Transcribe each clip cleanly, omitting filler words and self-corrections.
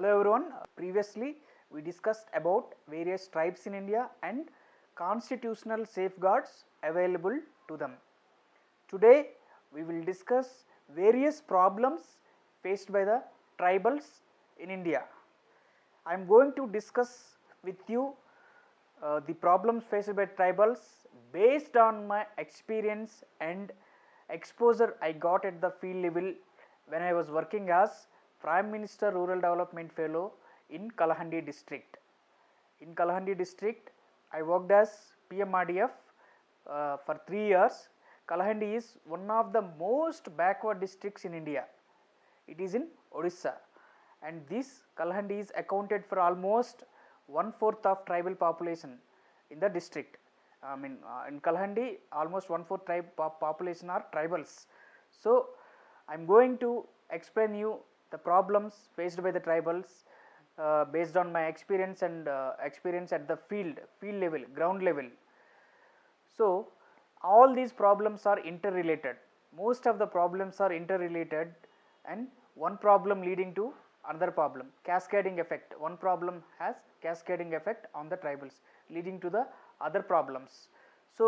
everyone. Previously we discussed about various tribes in India and constitutional safeguards available to them. Today we will discuss various problems faced by the tribals in India. I am going to discuss with you the problems faced by tribals based on my experience and exposure I got at the field level when I was working as Prime Minister Rural Development Fellow in Kalahandi district. In Kalahandi district, I worked as PMRDF for 3 years. Kalahandi is one of the most backward districts in India. It is in Odisha, and this Kalahandi is accounted for almost 1/4 of tribal population in the district. In Kalahandi, almost 1/4 tribe population are tribals. So I am going to explain you the problems faced by the tribals based on my experience and experience at the field level, ground level. So all these problems are interrelated. Most of the problems are interrelated, and one problem leading to another problem, cascading effect. One problem has cascading effect on the tribals, leading to the other problems. So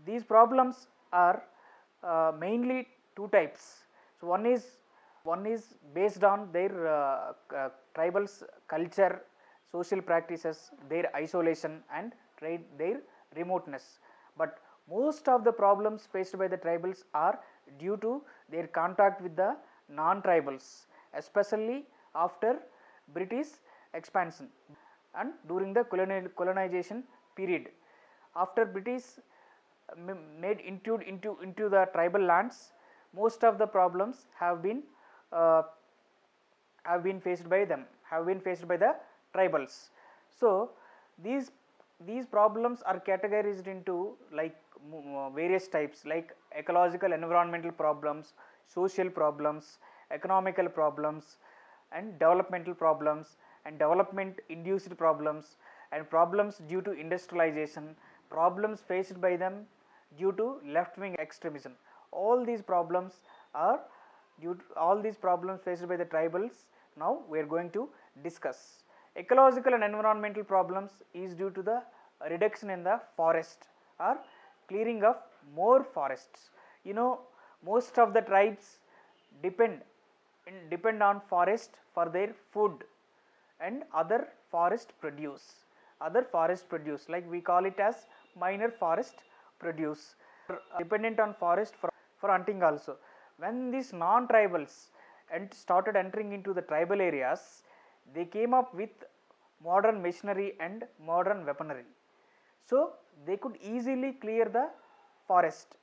these problems are mainly two types. So one is based on their tribals culture, social practices, their isolation and their remoteness. But most of the problems faced by the tribals are due to their contact with the non-tribals, especially after British expansion and during the colonization period. After British made intrude into the tribal lands, most of the problems have been faced by them, have been faced by the tribals. So these problems are categorized into like various types, like ecological environmental problems, social problems, economical problems, and developmental problems, and development induced problems, and problems due to industrialization, problems faced by them due to left wing extremism. All these problems are faced by the tribals. Now we are going to discuss. Ecological and environmental problems is due to the reduction in the forest or clearing of more forests. You know, most of the tribes depend on forest for their food and other forest produce, like we call it as minor forest produce, dependent on forest for hunting also. When these non-tribals started entering into the tribal areas, they came up with modern machinery and modern weaponry. So they could easily clear the forest.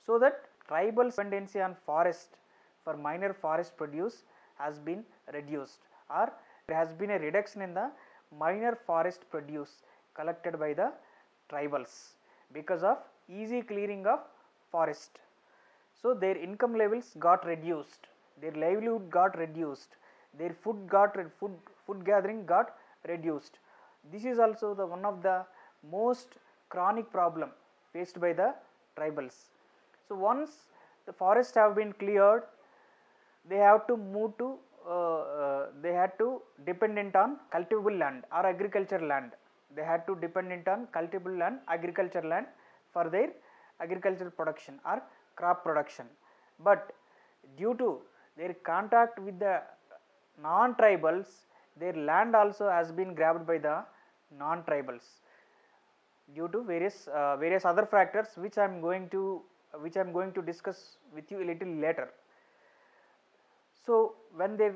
So that tribal dependency on forest for minor forest produce has been reduced, or there has been a reduction in the minor forest produce collected by the tribals because of easy clearing of forest. So their income levels got reduced, their livelihood got reduced, their food gathering got reduced. This is also the one of the most chronic problem faced by the tribals. So once the forests have been cleared, they have to move to they had to dependent on cultivable land or agricultural land. They had to dependent on cultivable land, agricultural land for their agricultural production or crop production. But due to their contact with the non-tribals, their land also has been grabbed by the non-tribals due to various other factors which I am going to discuss with you a little later. So when their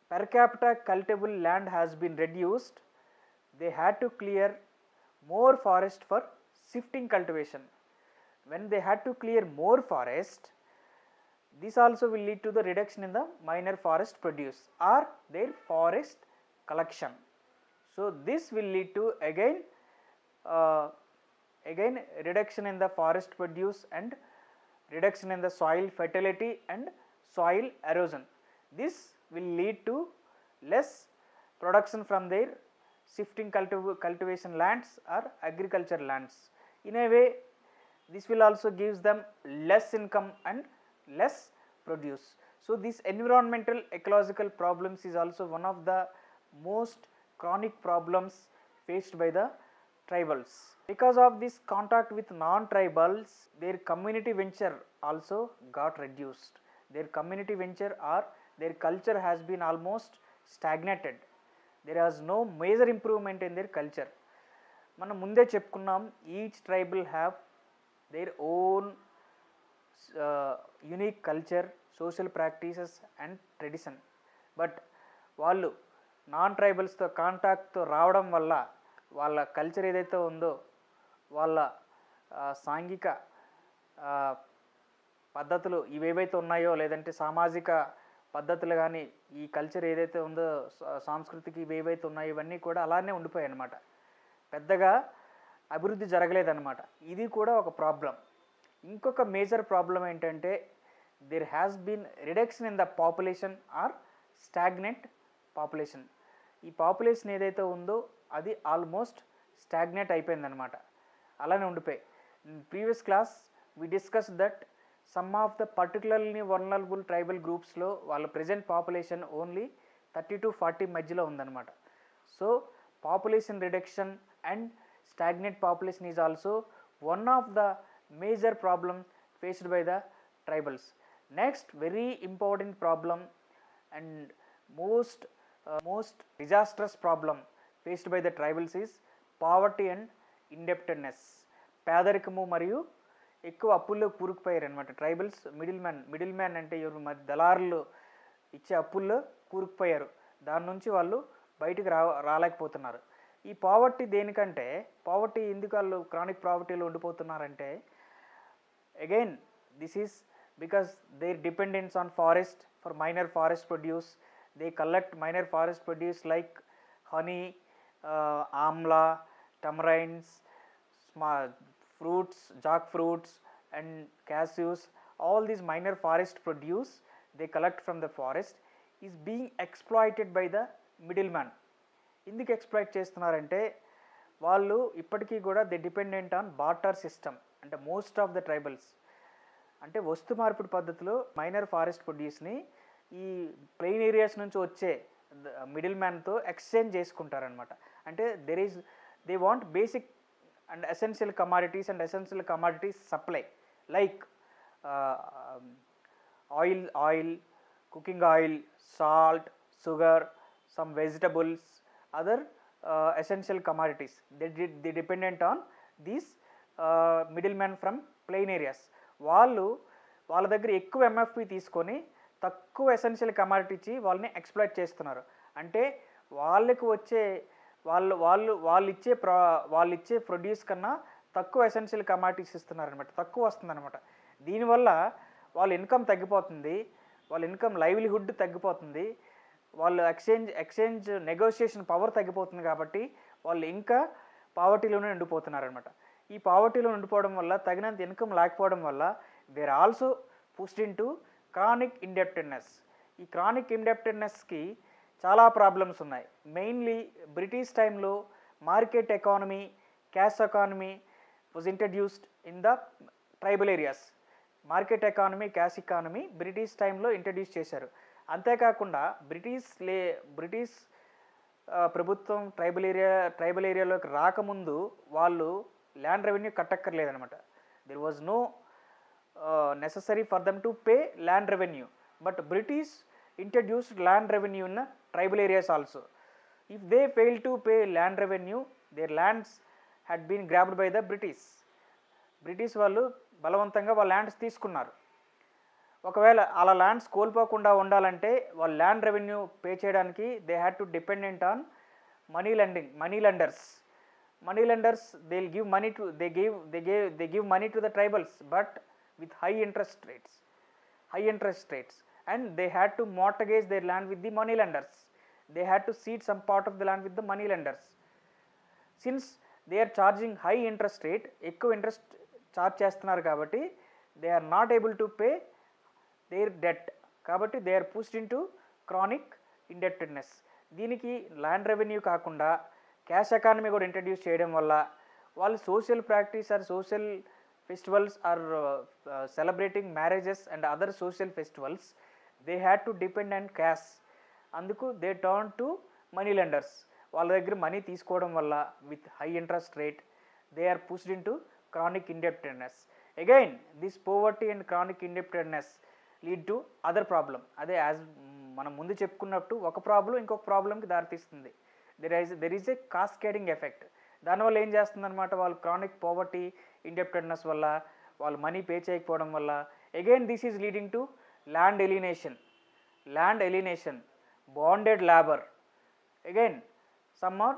per capita cultivable land has been reduced, they had to clear more forest for shifting cultivation. When they had to clear more forest, this also will lead to the reduction in the minor forest produce or their forest collection. So this will lead to again reduction in the forest produce and reduction in the soil fertility and soil erosion. This will lead to less production from their shifting cultivation lands or agriculture lands. In a way, this will also gives them less income and less produce. So this environmental ecological problems is also one of the most chronic problems faced by the tribals. Because of this contact with non-tribals, their community venture also got reduced. Their community venture or their culture has been almost stagnated. There was no major improvement in their culture. మనం ముందే చెప్పుకున్నాం, each tribal have their own unique culture, social practices and tradition. But వాళ్ళు non ట్రైబల్స్తో కాంటాక్ట్తో రావడం వల్ల వాళ్ళ culture ఏదైతే ఉందో, వాళ్ళ సాంఘిక పద్ధతులు ఇవేవైతే ఉన్నాయో, లేదంటే సామాజిక పద్ధతులు కానీ ఈ కల్చర్ ఏదైతే ఉందో, సాంస్కృతికి ఇవేవైతే ఉన్నాయో ఇవన్నీ కూడా అలానే ఉండిపోయాయి అన్నమాట. పెద్దగా అభివృద్ధి జరగలేదన్నమాట. ఇది కూడా ఒక ప్రాబ్లం. ఇంకొక మేజర్ ప్రాబ్లం ఏంటంటే there has been reduction in the population or stagnant population. ఈ పాపులేషన్ ఏదైతే ఉందో అది ఆల్మోస్ట్ స్టాగ్నేట్ అయిపోయిందనమాట, అలానే ఉండిపోయి. Previous class we discuss that some of the particularly vulnerable tribal గ్రూప్స్లో వాళ్ళ ప్రజెంట్ పాపులేషన్ ఓన్లీ 30 to 40 మధ్యలో ఉందన్నమాట. So population reduction and stagnant population is also one of the major problem faced by the tribals. Next very important problem and most disastrous problem faced by the tribals is poverty and indebtedness. పేదరికము మరియు ఎక్కువ అప్పుల్లో కూరుకుపోయారు అనమాట tribals. Middle man అంటే ఎవరు, మరి దళారులు ఇచ్చే అప్పుల్లో కూరుకుపోయారు. దాని నుంచి వాళ్ళు బయటికి రాలేకపోతున్నారు. ఈ పావర్టీ దేనికంటే, పావర్టీ ఎందుకు వాళ్ళు క్రానిక్ పావర్టీలో ఉండిపోతున్నారంటే, again this is because their dependence on forest for minor forest produce. They collect minor forest produce like honey, amla, tamarinds, fruits, jackfruits and cashews. All these minor forest produce they collect from the forest is being exploited by the middleman. ఎందుకు exploit చేస్తున్నారంటే వాళ్ళు ఇప్పటికీ కూడా they dependent on barter system. అంటే most of the tribals అంటే వస్తు మార్పిడి పద్ధతిలో మైనర్ ఫారెస్ట్ ప్రొడ్యూస్ని ఈ ప్లెయిన్ ఏరియాస్ నుంచి వచ్చే మిడిల్ మ్యాన్తో ఎక్స్చేంజ్ చేసుకుంటారనమాట. అంటే they want basic and essential commodities supply like oil, cooking oil, salt, sugar, some vegetables, other essential commodities. They dependent on these middlemen from plain areas. వాళ్ళ దగ్గర ఎక్కువ MFP తీసుకొని తక్కువ essential commodity ఇచ్చి వాళ్ళని exploit చేస్తున్నారు. అంటే వాళ్ళకు వచ్చే వాళ్ళు ఇచ్చే ప్రొడ్యూస్ కన్నా తక్కువ ఎసెన్షియల్ కమాడిటీస్ ఇస్తున్నారనమాట, తక్కువ వస్తుందన్నమాట. దీనివల్ల వాళ్ళ ఇన్కమ్ తగ్గిపోతుంది, వాళ్ళ ఇన్కమ్ లైవ్లీహుడ్ తగ్గిపోతుంది, వాళ్ళు ఎక్స్చేంజ్ నెగోషియేషన్ పవర్ తగ్గిపోతుంది. కాబట్టి వాళ్ళు ఇంకా పావర్టీలోనే ఉండిపోతున్నారనమాట. ఈ పావర్టీలో ఉండిపోవడం వల్ల తగినంత ఇన్కమ్ లేకపోవడం వల్ల they are also pushed into chronic indebtedness. ఈ క్రానిక్ ఇండెప్టెడ్నెస్కి చాలా ప్రాబ్లమ్స్ ఉన్నాయి. మెయిన్లీ బ్రిటిష్ టైంలో market economy, cash economy was introduced in the tribal areas. Market economy, cash economy British టైంలో ఇంట్రడ్యూస్ చేశారు. అంతేకాకుండా బ్రిటిష్ ప్రభుత్వం ట్రైబల్ ఏరియాలోకి రాకముందు వాళ్ళు ల్యాండ్ రెవెన్యూ కట్టక్కర్లేదనమాట. There was no necessary for them to pay land revenue. But British introduced land revenue in the tribal areas also. If they failed to pay land revenue, their lands had been grabbed by the British వాళ్ళు బలవంతంగా వాళ్ళ lands తీసుకున్నారు. ఒకవేళ అలా lands కోల్పోకుండా ఉండాలంటే వాళ్ళు land revenue pay చేయడానికి they had to dependent on money lenders. they give money to the tribals but with high interest rates. And they had to mortgage their land with the money lenders. They had to cede some part of the land with the money lenders. Since they are charging high interest rate, ఎక్కువ interest charge చేస్తున్నారు కాబట్టి they are not able to pay their debt. కాబట్టి they are pushed into chronic indebtedness. దీనికి land revenue కాకుండా cash economy కూడా introduce చేయడం వల్ల వాళ్ళు social practice or social festivals are celebrating marriages and other social festivals. They had to depend and cash, అందుకు they turn to money lenders. వాళ్ళ దగ్గర money తీసుకోవడం వల్ల with high interest rate they are pushed into chronic indebtedness. Again, this poverty and chronic indebtedness lead to other problem. అదే as మనం ముందు చెప్పుకున్నట్టు ఒక ప్రాబ్లం ఇంకొక ప్రాబ్లంకి దారితీస్తుంది. There is A cascading effect. దానివల్ల ఏం చేస్తుంది అనమాట, వాళ్ళు క్రానిక్ పోవర్టీ ఇండెప్టెడ్నెస్ వల్ల వాళ్ళు మనీ పే చేయకపోవడం వల్ల again this is leading to land alienation, bonded labour, again some are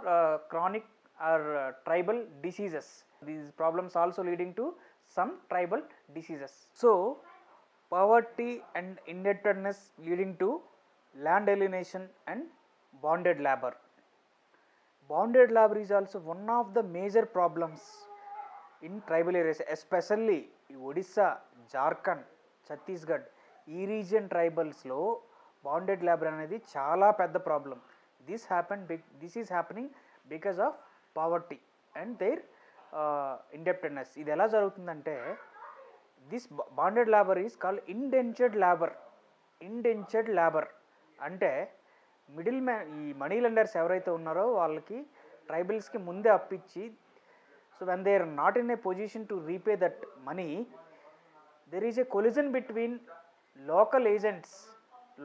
chronic or tribal diseases. These problems also leading to some tribal diseases. So poverty and indebtedness leading to land alienation and bonded labor. Bonded labor is also one of the major problems in tribal areas, especially Odisha, Jharkhand, Chhattisgarh. ఈ region ట్రైబల్స్లో bonded labour అనేది చాలా పెద్ద problem. This is happening because of poverty and their indebtedness. ఇది ఎలా జరుగుతుందంటే, this bonded labour is called indentured labour. అంటే middle man, ఈ money lenders ఎవరైతే ఉన్నారో వాళ్ళకి ట్రైబల్స్కి ముందే అప్పిచ్చి, so when they are not in a position to repay that money, there is a collusion between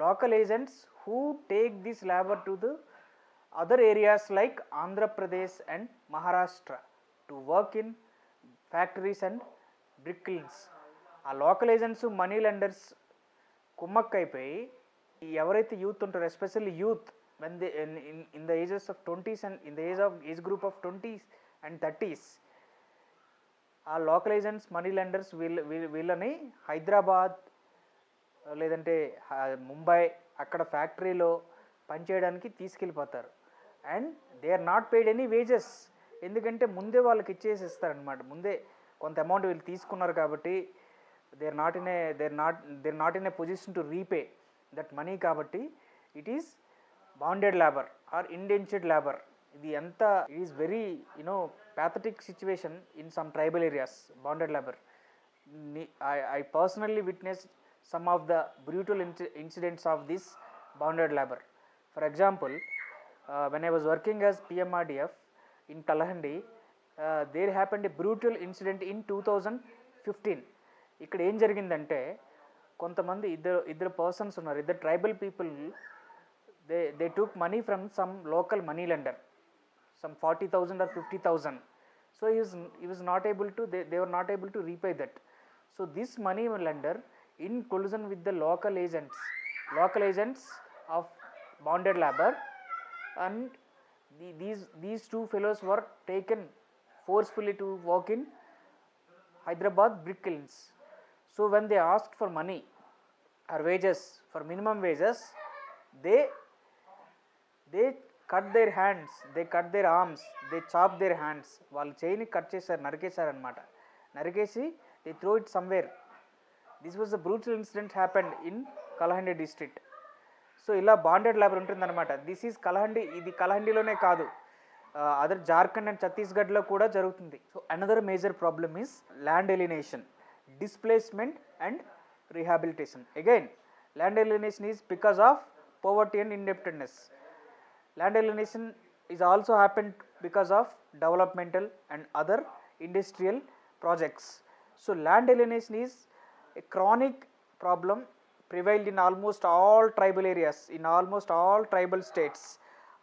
local agents who take this labor to the other areas like Andhra Pradesh and Maharashtra to work in factories and brick kilns. ఆ local agents money lenders కుమ్మక్కైపోయి ఎవరైతే youth ఉంటారో, especially youth when they in the ages of 20s and in the age group of 20s and 30s, ఆ local agents money lenders వీళ్ళని హైదరాబాద్ లేదంటే ముంబై అక్కడ ఫ్యాక్టరీలో పనిచేయడానికి తీసుకెళ్ళిపోతారు. And they are not paid any wages, ఎందుకంటే ముందే వాళ్ళకి ఇచ్చేసి ఇస్తారనమాట. ముందే కొంత అమౌంట్ వీళ్ళు తీసుకున్నారు కాబట్టి they are not in a position to repay that money. కాబట్టి it is bonded labour or indentured labour. ఇది ఎంత, it is very pathetic situation in some tribal areas, bonded labor. I personally witnessed some of the brutal incidents of this bonded labor. For example, when I was working as PMRDF in Kalahandi, there happened a brutal incident in 2015. ఇక్కడ ఏం జరిగిందంటే, కొంతమంది ఇద్దరు persons ఉన్నారు, ఇద్దరు tribal people, they took money from some local money lender, some 40,000 or 50,000. So he was not able to, they were not able to repay that. So this money lender, in collusion with the local agents of bonded labor, and these two fellows were taken forcefully to work in Hyderabad brick kilns. So when they asked for money or wages, for minimum wages, they cut their hands, they cut their arms, they chop their hands. వాళ్ళు చేయిని cut చేశారు, నరికేశారు అనమాట. నరికేసి they throw it somewhere. This was a brutal incident happened in Kalahandi district. So ఇలా bonded labour ఉంటుందన్నమాట. This is Kalahandi. ఇది కలహండిలోనే కాదు, other Jharkhand and ఛత్తీస్గఢ్లో కూడా జరుగుతుంది. So another major problem is land alienation, displacement and rehabilitation. Again, land alienation is because of poverty and indebtedness. Land alienation is also happened because of developmental and other industrial projects. So land alienation is a chronic problem prevailed in almost all tribal areas, in almost all tribal states.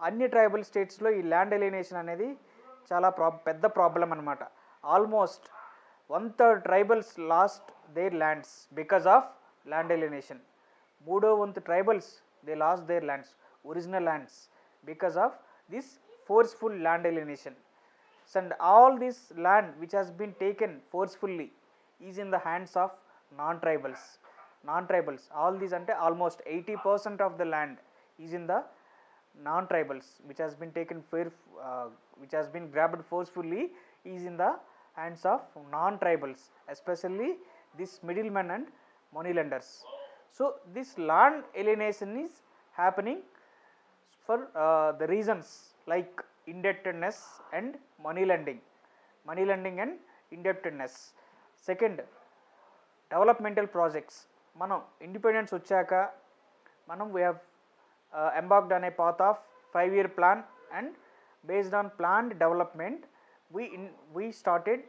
అన్ని tribal స్టేట్స్లో ఈ land alienation అనేది చాలా పెద్ద problem అనమాట. Almost 1/3 tribals last there lands because of land alienation. 3/4 tribals they last there lands, original lands, because of this forceful land alienation. And all this land which has been taken forcefully is in the hands of non-tribals. All these ante almost 80% of the land is in the non-tribals, which has been taken which has been grabbed forcefully is in the hands of non-tribals, especially this middlemen and money lenders. So this land alienation is happening for the reasons like indebtedness and money lending and indebtedness. Second, developmental projects. మనం independence వచ్చాక we have embarked on a path of 5-year plan, and based on planned development we started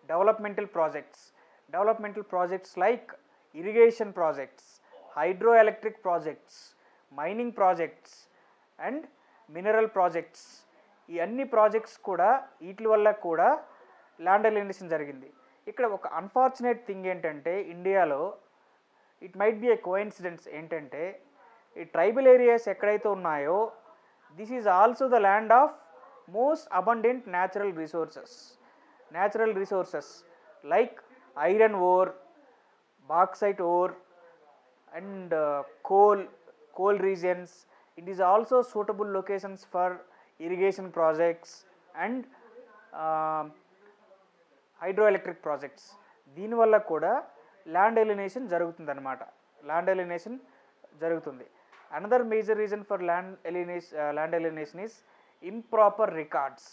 developmental projects like irrigation projects, hydroelectric projects, mining projects and mineral projects. ఈ అన్ని projects కూడా వీటి వల్ల కూడా land alienation జరిగింది. ఇక్కడ ఒక unfortunate thing ఏంటంటే ఇండియాలో it might be a coincidence ఏంటంటే ఈ ట్రైబల్ ఏరియాస్ ఎక్కడైతే ఉన్నాయో this is also the land of most abundant natural resources like iron ore, bauxite ore and coal regions. It is also suitable locations for irrigation projects and hydroelectric projects. దీని వల్ల కూడా land alienation జరుగుతుంది. Another major reason for land alienation is improper records.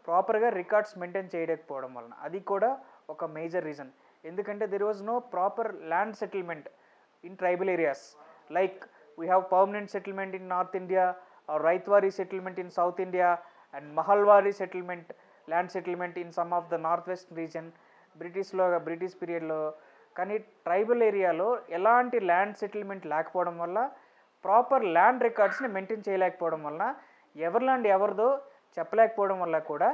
ప్రాపర్గా records maintain చేయలేకపోవడం వలన అది కూడా ఒక మేజర్ రీజన్. ఎందుకంటే there was no proper land settlement in tribal areas, like we have permanent settlement in North India or Raitwari settlement in South India and Mahalwari settlement, land settlement in some of the northwest region. British period lo kani tribal area lo elanti land settlement లేకపోవడం వల్ల proper land రికార్డ్స్ని maintain చేయలేకపోవడం వల్ల ఎవరి land ఎవరిదో చెప్పలేకపోవడం వల్ల కూడా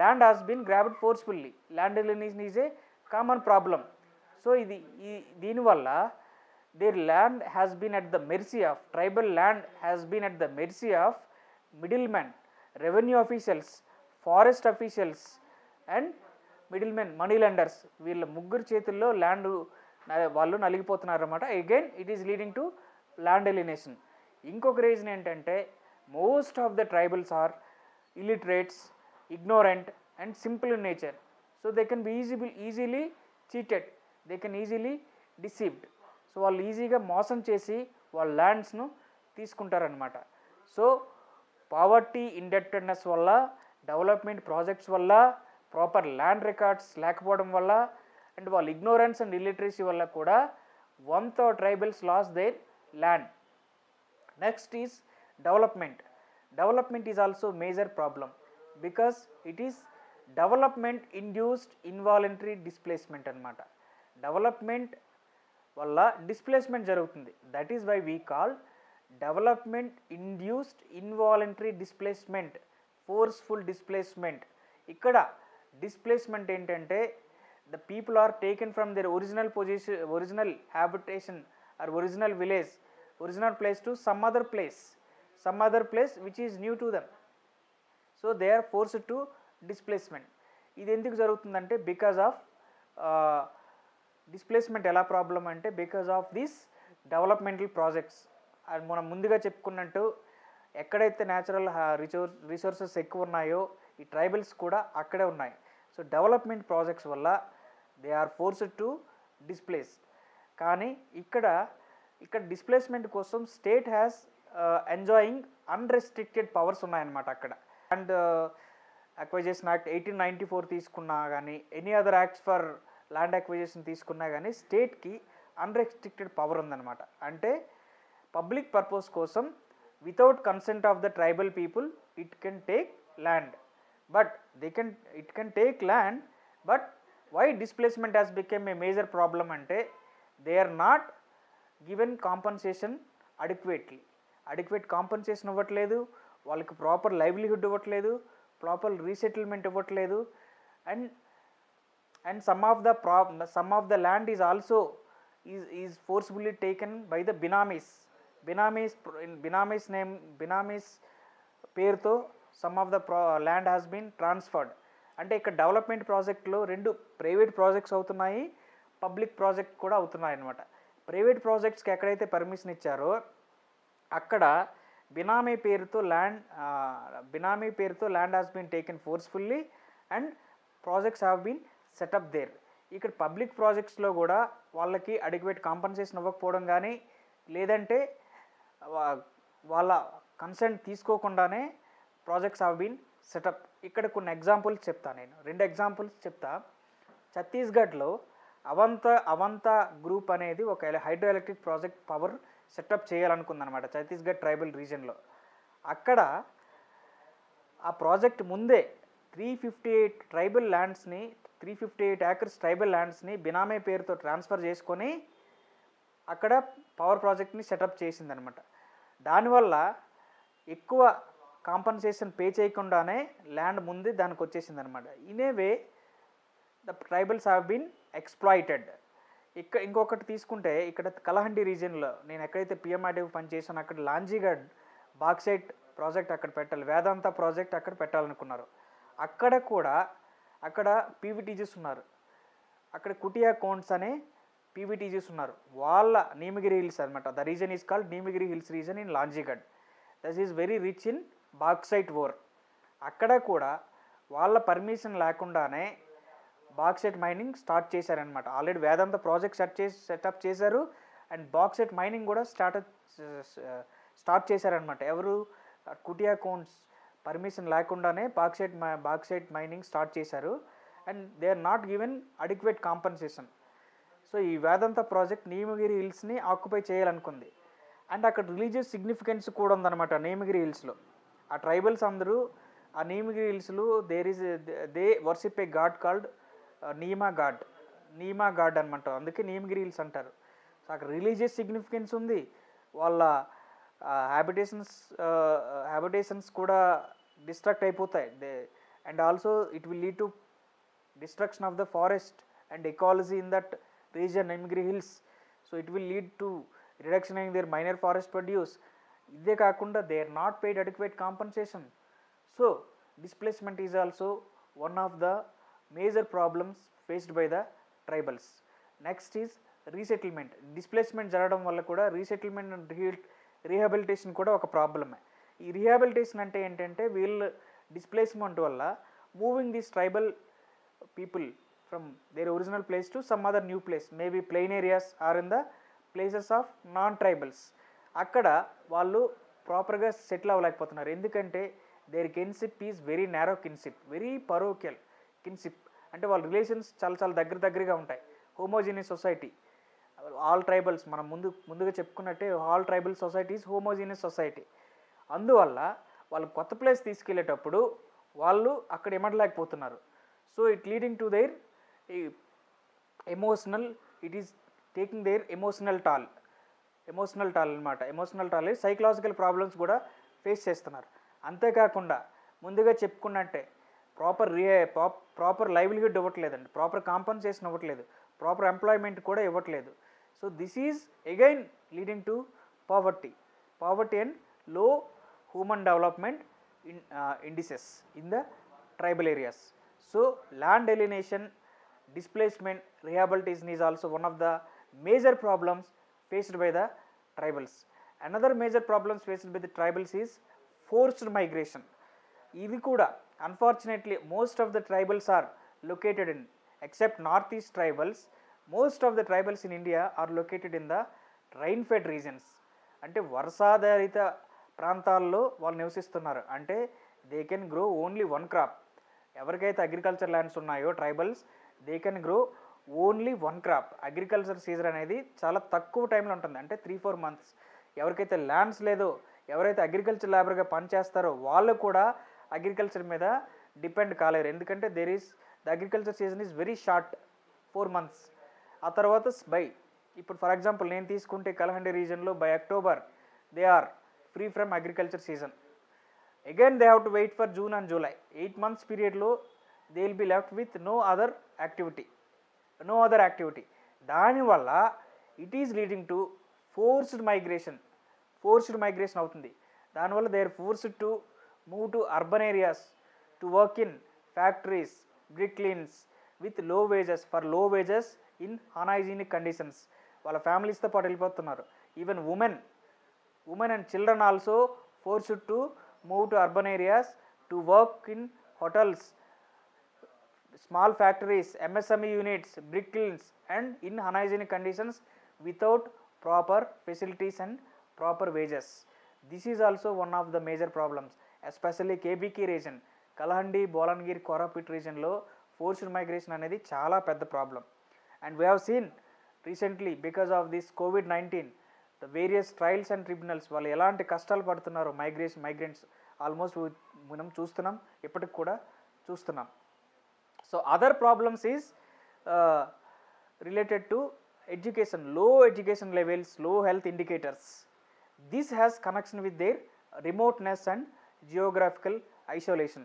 land has been grabbed forcefully. Land alienation is a common problem. So దీనివల్ల their land has been at the mercy of, tribal land has been at the mercy of middlemen, revenue officials, forest officials and middlemen, money lenders. వీళ్ళ ముగ్గురు చేతుల్లో land వాళ్ళు నలిగిపోతున్నారు అన్నమాట. Again it is leading to land alienation. ఇంకొక reason ఏంటంటే most of the tribals are illiterates, ignorant and simple in nature. So they can be easily cheated, they can easily deceived. So వాళ్ళు ఈజీగా మోసం చేసి వాళ్ళ ల్యాండ్స్ను తీసుకుంటారనమాట. సో పావర్టీ, ఇండెప్టెడ్నెస్ వల్ల, development projects వల్ల, proper land records లేకపోవడం వల్ల అండ్ వాళ్ళ ఇగ్నోరెన్స్ అండ్ ఇల్లిటరసీ వల్ల కూడా 1/3 tribals loss their land. Next is development. Development is also major problem because it is development induced involuntary displacement అనమాట. డెవలప్మెంట్ వల్ల displacement జరుగుతుంది. That is why we call development induced involuntary displacement, forceful displacement. ఇక్కడ displacement ఏంటంటే the people are taken from their original habitation or original village, original place to some other place which is new to them. So they are forced to displacement. ఇది ఎందుకు జరుగుతుందంటే because of displacement. ఎలా problem అంటే because of these developmental projects. అది మనం ముందుగా చెప్పుకున్నట్టు ఎక్కడైతే న్యాచురల్ రిసోర్సెస్ ఎక్కువ ఉన్నాయో ఈ ట్రైబల్స్ కూడా అక్కడే ఉన్నాయి. సో డెవలప్మెంట్ ప్రాజెక్ట్స్ వల్ల they are forced to displace. కానీ ఇక్కడ డిస్ప్లేస్మెంట్ కోసం state has enjoying unrestricted powers ఉన్నాయన్నమాట అక్కడ. అండ్ అక్వైజేషన్ యాక్ట్ 1894 తీసుకున్నా కానీ, any other acts for land acquisition తీసుకున్నా కానీ స్టేట్కి అన్రెస్ట్రిక్టెడ్ పవర్ ఉందన్నమాట. అంటే పబ్లిక్ పర్పస్ కోసం without consent of the tribal people it can take land, but it can take land. But why displacement has become a major problem అంటే they are not given compensation adequate compensation ఇవ్వట్లేదు, వాళ్ళకి proper livelihood ఇవ్వట్లేదు, proper resettlement ఇవ్వట్లేదు. And some of the land is also is forcibly taken by the binamis పేరుతో some of the land has been transferred. అంటే ఇక్కడ development ప్రాజెక్ట్లో 2 private projects అవుతున్నాయి, public project కూడా అవుతున్నాయి అన్నమాట. ప్రైవేట్ ప్రాజెక్ట్స్కి ఎక్కడైతే పర్మిషన్ ఇచ్చారో అక్కడ బినామీ పేరుతో land has been taken forcefully and projects have been set up there. ఇక్కడ పబ్లిక్ ప్రాజెక్ట్స్లో కూడా వాళ్ళకి అడిక్వేట్ కాంపన్సేషన్ ఇవ్వకపోవడం కానీ, లేదంటే వాళ్ళ కన్సెంట్ తీసుకోకుండానే ప్రాజెక్ట్స్ హ్యావ్ బీన్ సెటప్. ఇక్కడ కొన్ని ఎగ్జాంపుల్స్ చెప్తాను నేను, 2 ఎగ్జాంపుల్స్ చెప్తా. ఛత్తీస్గఢ్లో అవంతా గ్రూప్ అనేది ఒక hydro electric project power set up చేయాలనుకుందనమాట ఛత్తీస్గఢ్ ట్రైబల్ రీజన్లో. అక్కడ ఆ ప్రాజెక్ట్ ముందే 358 ఏకర్స్ ట్రైబల్ ల్యాండ్స్ని బినామీ పేరుతో ట్రాన్స్ఫర్ చేసుకొని అక్కడ పవర్ ప్రాజెక్ట్ని సెటప్ చేసిందనమాట. దానివల్ల ఎక్కువ కాంపన్సేషన్ పే చేయకుండానే ల్యాండ్ ముందు దానికి వచ్చేసింది అనమాట. In a way the tribals have been exploited. ఇంకొకటి తీసుకుంటే ఇక్కడ కలహండి రీజియన్లో నేను ఎక్కడైతే పిఎంఆర్డీఎఫ్ పనిచేసానో అక్కడ లాంజీగఢ్ బాక్సైట్ ప్రాజెక్ట్ అక్కడ పెట్టాలి, వేదాంత ప్రాజెక్ట్ అక్కడ పెట్టాలనుకున్నారు. అక్కడ పీవీటీజీస్ ఉన్నారు, అక్కడ కుటియా కోన్స్ అనే పీవీటీజీస్ ఉన్నారు. వాళ్ళ నీమగిరి హిల్స్ అనమాట. The region is called Niyamgiri hills region in Lanjigarh. That is very rich in bauxite ore. అక్కడ కూడా వాళ్ళ పర్మిషన్ లేకుండానే బాక్సైట్ మైనింగ్ స్టార్ట్ చేశారనమాట. ఆల్రెడీ వేదాంత ప్రాజెక్ట్ సెటప్ చేశారు అండ్ బాక్సైట్ మైనింగ్ కూడా స్టార్ట్ చేశారనమాట. ఎవరు? కుటియా కోన్స్ పర్మిషన్ లేకుండానే బాక్సైట్ మైనింగ్ స్టార్ట్ చేశారు and they are not given adequate compensation. So ఈ వేదాంత ప్రాజెక్ట్ నీమగిరి హిల్స్ని ఆక్యుపై చేయాలనుకుంది. అండ్ అక్కడ రిలీజియస్ సిగ్నిఫికెన్స్ కూడా ఉందన్నమాట నీమగిరి హిల్స్లో. ఆ ట్రైబల్స్ అందరూ ఆ నీమగిరి హిల్స్లో they worship a god called Niyam god అనమాట. అందుకే నీమగిరి హిల్స్ అంటారు. సో అక్కడ రిలీజియస్ సిగ్నిఫికెన్స్ ఉంది. వాళ్ళ హ్యాబిటేషన్స్ కూడా డిస్ట్రక్ట్ అయిపోతాయి. And also it will lead to destruction of the forest and ecology in that region Niyamgiri hills. So it will lead to reduction in their minor forest produce. ఇదే కాకుండా they are not paid adequate compensation. So displacement is also one of the major problems faced by the tribals. Next is resettlement. Displacement జరగడం వల్ల కూడా resettlement and rehabilitation కూడా ఒక ప్రాబ్లమే. ఈ rehabilitation అంటే ఏంటంటే వీళ్ళు డిస్ప్లేస్మెంట్ వల్ల moving this tribal people from their original place to some other new place, maybe plain areas or in the places of non tribals. అక్కడ వాళ్ళు ప్రాపర్గా సెటిల్ అవ్వలేకపోతున్నారు. ఎందుకంటే there kinship is very narrow kinship, very parochial kinship. అంటే వాళ్ళ relations చాలా దగ్గరగా ఉంటాయి. హోమోజీనియస్ సొసైటీ, ఆల్ ట్రైబల్స్ మనం ముందుగా చెప్పుకున్నట్టే all tribal societies homogeneous society. అందువల్ల వాళ్ళు కొత్త ప్లేస్ తీసుకెళ్ళేటప్పుడు వాళ్ళు అక్కడ ఇమడలేకపోతున్నారు. So it leading to their emotional, it is taking their emotional toll అనమాట. ఎమోషనల్ టాల్ సైకలాజికల్ ప్రాబ్లమ్స్ కూడా ఫేస్ చేస్తున్నారు. అంతేకాకుండా ముందుగా చెప్పుకున్నట్టే ప్రాపర్ లైవ్లీహుడ్ ఇవ్వట్లేదండి, ప్రాపర్ కాంపన్సేషన్ ఇవ్వట్లేదు, ప్రాపర్ ఎంప్లాయ్మెంట్ కూడా ఇవ్వట్లేదు. So this is again leading to poverty and low human development indices in the tribal areas. So land alienation, displacement, rehabilitation is also one of the major problems faced by the tribals. Another major problems faced by the tribals is forced migration. ఇది కూడా unfortunately most of the tribals are located in, except northeast tribals, most of the tribals in India are located in the rain-fed regions. అంటే వర్షాధారిత ప్రాంతాల్లో వాళ్ళు నివసిస్తున్నారు. అంటే they can grow only one crop. ఎవరికైతే agriculture lands ఉన్నాయో tribals, they can grow only one crop. Agriculture season అనేది చాలా తక్కువ టైంలో ఉంటుంది, అంటే 3-4 months. ఎవరికైతే ల్యాండ్స్ లేదో, ఎవరైతే అగ్రికల్చర్ లేబర్గా పనిచేస్తారో వాళ్ళు కూడా అగ్రికల్చర్ మీద డిపెండ్ కాలేరు. ఎందుకంటే the agriculture season is very short, 4 months. ఆ తర్వాత ఇప్పుడు ఫర్ ఎగ్జాంపుల్ నేను తీసుకుంటే కలహండి రీజన్లో by October they are free from agriculture season. Again they have to wait for June and July. 8 months పీరియడ్లో they will be left with no other activity. దానివల్ల it is leading to forced migration అవుతుంది. దానివల్ల they are forced to move to urban areas to work in factories, brick లిన్స్ with లో wages in unhygienic conditions. వాళ్ళ ఫ్యామిలీస్తో పాటు వెళ్ళిపోతున్నారు. Even women and children also forced to move to urban areas to work in hotels, small factories, MSME units, brick kilns and in unhygienic conditions without proper facilities and proper wages. This is also one of the major problems, especially KBK region, Kalahandi, Bolangir, Korapit region lo forced migration anedi chaala pedda problem. And we have seen recently because of this COVID-19 the various trials and tribunals, వాళ్ళు ఎలాంటి కష్టాలు పడుతున్నారో migrants almost మనం చూస్తున్నాం, ఇప్పటికి కూడా చూస్తున్నాం. So other problems is related to education, low education levels, low health indicators. This has connection with their remoteness and geographical isolation.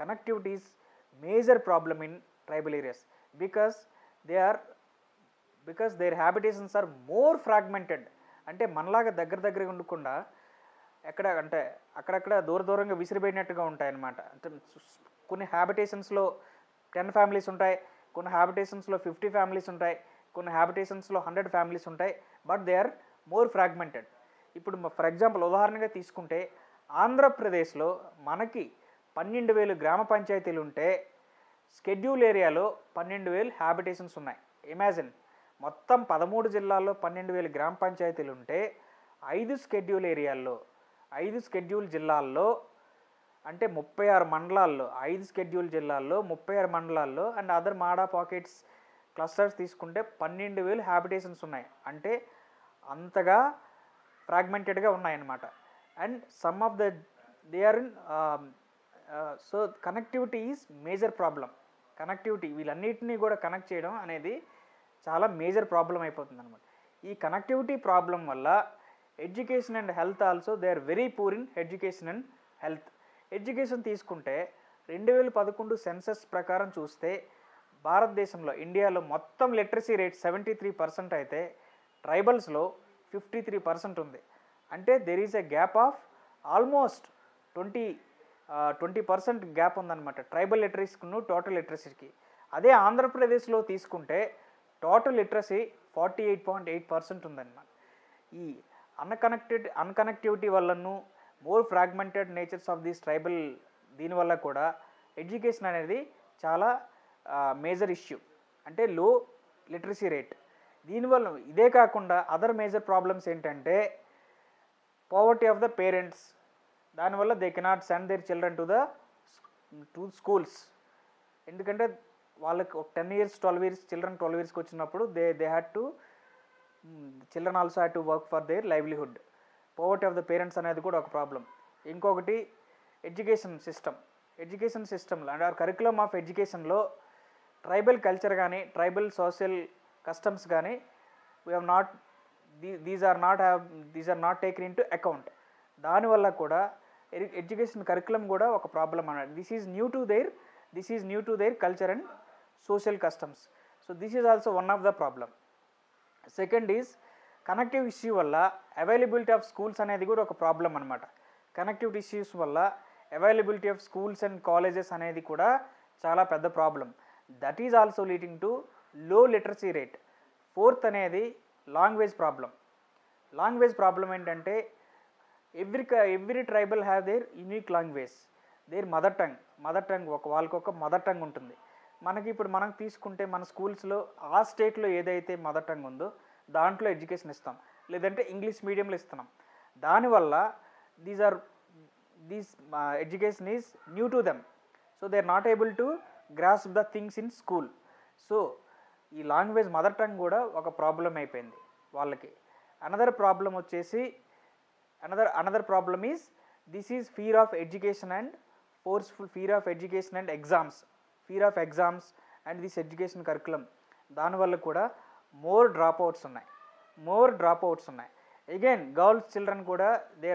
Connectivity is major problem in tribal areas because their habitations are more fragmented. అంటే మనలాగా దగ్గర ఉండకుండా అక్కడక్కడ దూరంగా విసిరిపోయినట్టుగా ఉంటాయన్నమాట. అంటే కొన్ని హ్యాబిటేషన్స్లో 10 families ఉంటాయి, కొన్ని హ్యాబిటేషన్స్లో 50 ఫ్యామిలీస్ ఉంటాయి, కొన్ని హ్యాబిటేషన్స్లో 100 ఫ్యామిలీస్ ఉంటాయి, but they are more fragmented. ఇప్పుడు ఫర్ ఎగ్జాంపుల్ ఉదాహరణగా తీసుకుంటే ఆంధ్రప్రదేశ్లో మనకి 12,000 గ్రామ పంచాయతీలు ఉంటే షెడ్యూల్ ఏరియాలో 12,000 హ్యాబిటేషన్స్ ఉన్నాయి. ఇమాజిన్, మొత్తం 13 జిల్లాల్లో 12,000 గ్రామ పంచాయతీలు ఉంటే 5 షెడ్యూల్ జిల్లాల్లో అంటే 36 మండలాల్లో, 5 షెడ్యూల్ జిల్లాల్లో 36 మండలాల్లో and other MADA pockets clusters తీసుకుంటే 12,000 హ్యాబిటేషన్స్ ఉన్నాయి. అంటే అంతగా ఫ్రాగ్మెంటెడ్గా ఉన్నాయన్నమాట. And some of they are in so connectivity is major problem. Connectivity, వీళ్ళన్నిటినీ కూడా కనెక్ట్ చేయడం అనేది చాలా మేజర్ ప్రాబ్లం అయిపోతుంది అనమాట. ఈ కనెక్టివిటీ ప్రాబ్లం వల్ల education and health also they are very poor in education and health. Education తీసుకుంటే 2011 సెన్సస్ ప్రకారం చూస్తే భారతదేశంలో, ఇండియాలో మొత్తం లిటరసీ రేట్ 73% అయితే ట్రైబల్స్లో 53% ఉంది. అంటే there is a gap of almost 20% gap ఉందన్నమాట ట్రైబల్ లిటరసీకి టోటల్ లిటరసీకి. అదే ఆంధ్రప్రదేశ్లో తీసుకుంటే టోటల్ లిటరసీ 48.8% ఉందన్నమాట. ఈ అన్కనెక్టివిటీ వల్లను more fragmented natures of this tribal, దీనివల్ల కూడా ఎడ్యుకేషన్ అనేది చాలా మేజర్ ఇష్యూ. అంటే లో లిటరసీ రేట్. దీనివల్ల ఇదే కాకుండా అదర్ మేజర్ ప్రాబ్లమ్స్ ఏంటంటే పావర్టీ ఆఫ్ ద పేరెంట్స్. దానివల్ల they cannot send their children to schools. ఎందుకంటే వాళ్ళకి ఒక 10 years 12 years చిల్డ్రన్ 12 yearsకి వచ్చినప్పుడు they had to children also had to work for their livelihood. Poverty of the parents అనేది కూడా ఒక ప్రాబ్లం. ఇంకొకటి ఎడ్యుకేషన్ సిస్టంలో అండ్ కరికులం ఆఫ్ ఎడ్యుకేషన్లో ట్రైబల్ కల్చర్ కానీ ట్రైబల్ సోషల్ కస్టమ్స్ కానీ these are not taken into account. దానివల్ల కూడా ఎడ్యుకేషన్ కరికులం కూడా ఒక ప్రాబ్లం అన్నమాట. This is new to their culture and social customs. So this is also one of the problem. Second is connective issue వల్ల availability of schools అనేది కూడా ఒక problem అనమాట. కనెక్టివిటీ ఇష్యూస్ వల్ల availability of schools and colleges అనేది కూడా చాలా పెద్ద problem. That is also leading to లో లిటరసీ రేట్. ఫోర్త్ అనేది లాంగ్వేజ్ ప్రాబ్లం ఏంటంటే every tribal have their unique language, there mother tongue వాళ్ళకొక మదర్ టంగ్ ఉంటుంది. మనం తీసుకుంటే మన స్కూల్స్లో ఆ స్టేట్లో ఏదైతే మదర్ టంగ్ ఉందో దాంట్లో ఎడ్యుకేషన్ ఇస్తాం, లేదంటే ఇంగ్లీష్ మీడియంలో ఇస్తున్నాం. దానివల్ల these education is new to them. So they are not able to grasp the things in school. సో ఈ లాంగ్వేజ్ మదర్ టంగ్ కూడా ఒక ప్రాబ్లం అయిపోయింది వాళ్ళకి. Another problem is this is fear of education and forceful fear of education and exams and this education curriculum. దానివల్ల కూడా more drop outs ఉన్నాయి. Again girls children కూడా they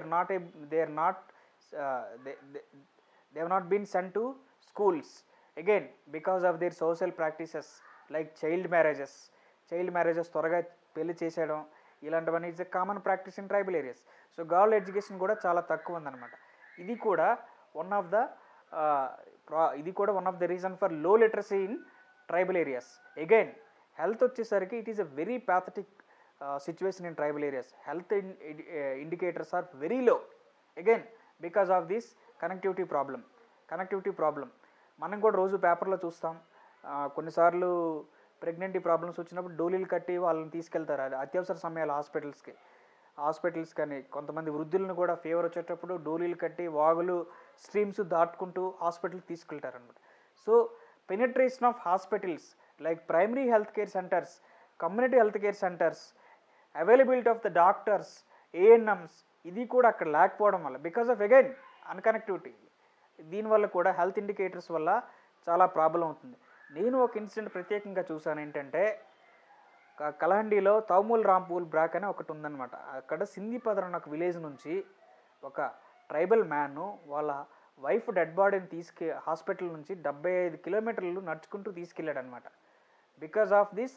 have not been sent to schools again because of their social practices like child marriages త్వరగా పెళ్లి చేసేయడం, ఇలాంటివన్నీ it's a common practice in tribal areas. So girl education కూడా చాలా తక్కువ ఉందన్నమాట. ఇది కూడా one of the reason for low literacy in tribal areas. Again health వచ్చేసరికి it is a very pathetic situation in tribal areas. Health indicators are very low again because of this connectivity problem. మనం కూడా రోజు పేపర్లో చూస్తాం, కొన్నిసార్లు ప్రెగ్నెంటీ problems వచ్చినప్పుడు డోలీలు కట్టి వాళ్ళని తీసుకెళ్తారు అత్యవసర సమయాలు హాస్పిటల్స్ కానీ. కొంతమంది వృద్ధులను కూడా ఫీవర్ వచ్చేటప్పుడు డోలీలు కట్టి వాగులు స్ట్రీమ్స్ దాటుకుంటూ హాస్పిటల్కి తీసుకెళ్తారు అనమాట. So penetration of hospitals like primary health care centers, community health care centers availability of the doctors, ANMs ఇది కూడా అక్కడ లేకపోవడం వల్ల బికాస్ ఆఫ్ అగైన్ అన్కనెక్టివిటీ, దీనివల్ల కూడా హెల్త్ ఇండికేటర్స్ వల్ల చాలా ప్రాబ్లం అవుతుంది. నేను ఒక ఇన్సిడెంట్ ప్రత్యేకంగా చూసాను. ఏంటంటే కలహండిలో తౌమూల్ రాంపూల్ బ్రాక్ అని ఒకటి ఉందన్నమాట. అక్కడ సింధిపదర్ అనే ఒక విలేజ్ నుంచి ఒక ట్రైబల్ మ్యాన్ వాళ్ళ వైఫ్ డెడ్ బాడీని హాస్పిటల్ నుంచి 75 కిలోమీటర్లు నడుచుకుంటూ తీసుకెళ్ళాడు అనమాట. Because of this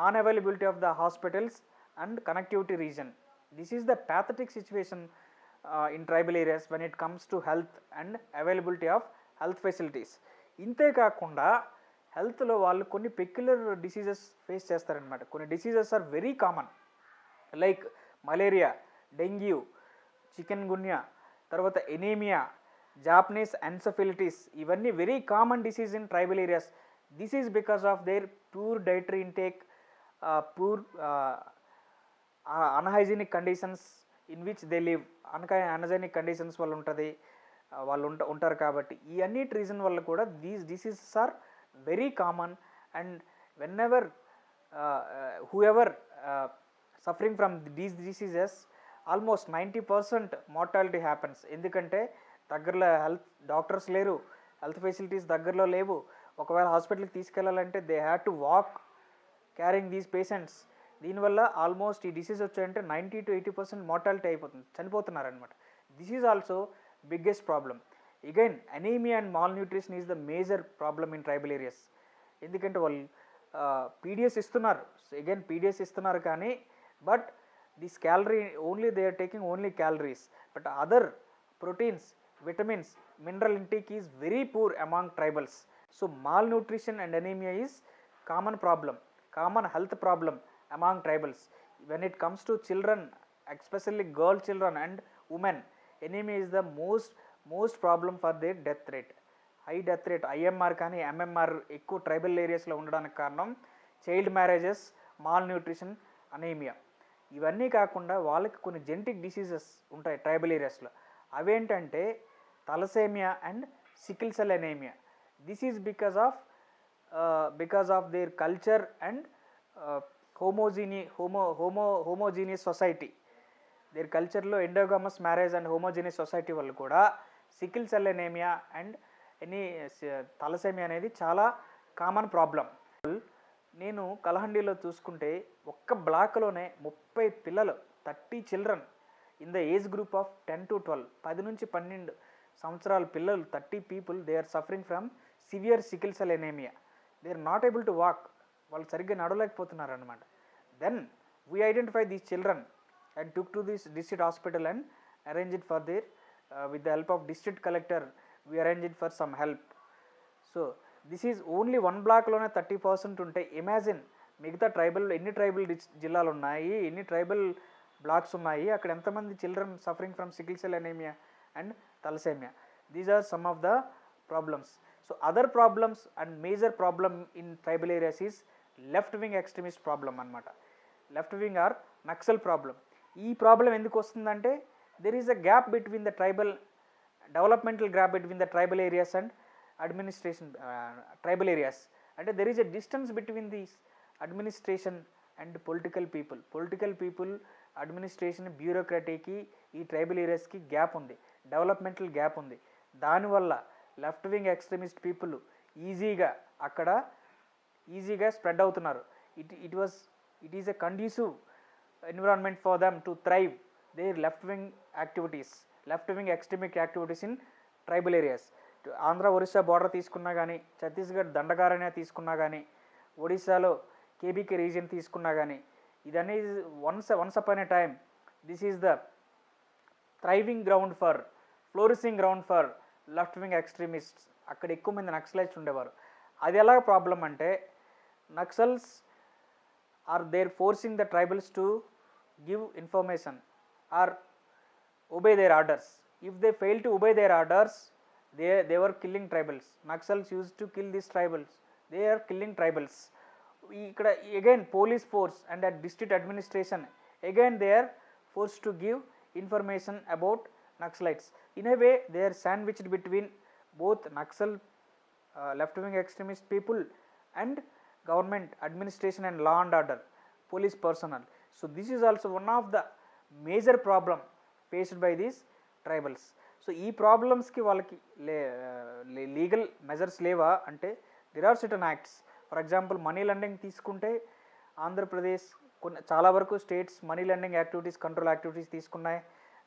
non availability of the hospitals and connectivity reason. This is the pathetic situation in tribal areas when it comes to health and availability of health facilities. ఇంతే కాకుండా హెల్త్లో వాళ్ళు కొన్ని పెక్యులర్ డిసీజెస్ ఫేస్ చేస్తారనమాట. కొన్ని diseases are very common, like malaria, dengue, chikungunya, తర్వాత anaemia, Japanese encephalitis. ఇవన్నీ very common disease in tribal areas. This is because of their poor dietary intake, poor unhygienic conditions in which they live. Unhygienic conditions వల్ల ఉంటుంది, వాళ్ళు ఉంటారు కాబట్టి. ఈ అన్నిటి reason వల్ల కూడా these diseases are very common. And whenever whoever suffering from these diseases, almost 90% mortality happens. ఎందుకంటే దగ్గరలో హెల్త్ డాక్టర్స్ లేరు, హెల్త్ ఫెసిలిటీస్ దగ్గరలో లేవు. ఒకవేళ హాస్పిటల్కి తీసుకెళ్ళాలంటే they have to walk carrying these patients. దీనివల్ల ఆల్మోస్ట్ ఈ డిసీజ్ వచ్చాయంటే 90 to 80% మార్టాలిటీ అయిపోతుంది, చనిపోతున్నారనమాట. This is also biggest problem. Again anaemia and malnutrition is the major problem in tribal areas. ఎందుకంటే వాళ్ళు పీడిఎస్ ఇస్తున్నారు, అగైన్ పీడిఎస్ ఇస్తున్నారు కానీ but this calorie only they are taking only calories, but other proteins, vitamins, mineral intake is very poor among tribals. So mall nutrition and anaemia is common problem, common health problem among tribals. When it comes to children, especially girl children and women, anemia is the most problem for their death rate. High death rate, IMR కానీ MMR ఎక్కువ tribal ఏరియాస్లో ఉండడానికి కారణం child marriages, mall nutrition, anaemia. ఇవన్నీ కాకుండా వాళ్ళకి కొన్ని genetic diseases ఉంటాయి ట్రైబల్ ఏరియాస్లో. అవేంటంటే thalassaemia and sickle cell anaemia. This is because of their culture and homogeneous society. Their కల్చర్లో endogamous marriage and homogeneous society వల్ల కూడా sickle cell anaemia and thalassaemia అనేది చాలా కామన్ ప్రాబ్లం. నేను కలహండిలో చూసుకుంటే ఒక్క బ్లాక్లోనే 30 పిల్లలు, 30 children in the age group of 10 to 12, 10 నుంచి 12 సంవత్సరాల పిల్లలు, 30 people, they are suffering from severe sickle cell anaemia. They are not able to walk, వాళ్ళు సరిగ్గా నడవలేకపోతున్నారు అనమాట. Then we identify these children and took to this district hospital and arrange it for their with the help of district collector we arrange it for some help. So this is only 1 బ్లాక్లోనే 30% ఉంటే imagine మిగతా tribal ఎన్ని tribal జిల్లాలు ఉన్నాయి, ఎన్ని tribal blocks ఉన్నాయి, అక్కడ ఎంతమంది children suffering from sickle cell anaemia and thalassaemia. These are some of the problems. So other problems and major problem in tribal areas is left wing extremist problem అనమాట. Left wing or Naxal problem. ఈ problem ఎందుకు వస్తుందంటే there is a gap between the tribal developmental gap between the tribal areas and administration tribal areas. అంటే there is a distance between this administration and political people administration బ్యూరోక్రటీకి ఈ tribal ఏరియాస్కి gap ఉంది, developmental gap ఉంది. దానివల్ల left wing extremist people ఈజీగా spread అవుతున్నారు. It is a conducive environment for them to thrive their left wing extremic activities in tribal areas. Andhra Orissa border తీసుకున్నా కానీ, ఛత్తీస్గఢ్ దండకారణ్య తీసుకున్నా కానీ, ఒడిశాలో కేబీకే రీజియన్ తీసుకున్నా కానీ, ఇదన్నీ once upon a time this is the flourishing ground for left wing extremists. అక్కడ ఎక్కువ మంది నక్సలైట్స్ ఉండేవారు. అది ఎలా ప్రాబ్లం అంటే Naxals are their forcing the tribals to give information or obey their orders. If they fail to obey their orders, they were killing tribals. Naxals used to kill these tribals. They are killing tribals. Ikkada again police force and at district administration again they are forced to give information about Naxalites. In a way they are sandwiched between both Naxal left wing extremist people and government administration and law and order police personnel. So this is also one of the major problem faced by these tribals. So ఈ ప్రాబ్లమ్స్కి వాళ్ళకి legal measures లేవా అంటే there are certain acts. For example money lending తీసుకుంటే ఆంధ్రప్రదేశ్ చాలా వరకు states money lending activities control activities తీసుకున్నాయి,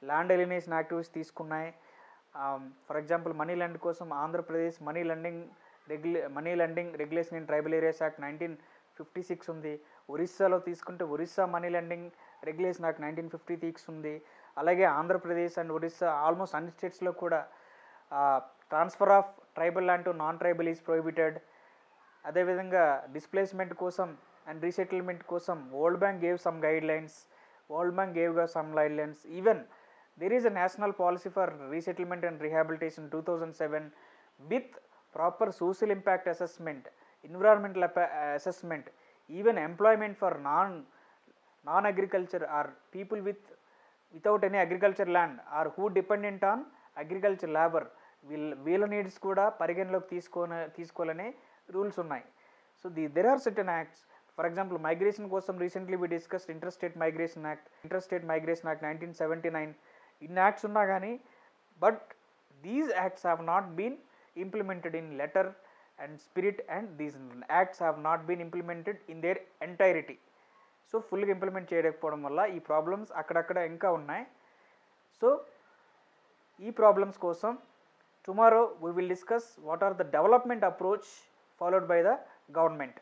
land alienation activities తీసుకున్నాయి. ఫర్ ఎగ్జాంపుల్ మనీ లెండ్ కోసం Andhra Pradesh money lending regulation in tribal areas act 1956 ఉంది. ఒరిస్సాలో తీసుకుంటే Orissa money lending regulation act 1956 ఉంది. అలాగే ఆంధ్రప్రదేశ్ అండ్ ఒరిస్సా ఆల్మోస్ట్ అన్ని స్టేట్స్లో కూడా transfer of tribal land to non tribal is prohibited. అదేవిధంగా డిస్ప్లేస్మెంట్ కోసం అండ్ రీసెటిల్మెంట్ కోసం world bank gave some guidelines. Even there is a national policy for resettlement and rehabilitation 2007 with proper social impact assessment, environmental assessment, even employment for non-agriculture or people without any agriculture land or who dependent on agriculture labor, వీళ్ళ needs కూడా పరిగణలోకి తీసుకోవాలనే rules ఉన్నాయి. So there are certain acts. For example migration కోసం recently we discussed interstate migration act 1979. ఇన్ని acts ఉన్నా కానీ but these acts have not been implemented in letter and spirit and these acts have not been implemented in their entirety. So ఫుల్గా implement చేయకపోవడం వల్ల ఈ problems అక్కడక్కడ ఇంకా ఉన్నాయి. సో ఈ ప్రాబ్లమ్స్ కోసం tomorrow we will discuss what are the development approach followed by the government.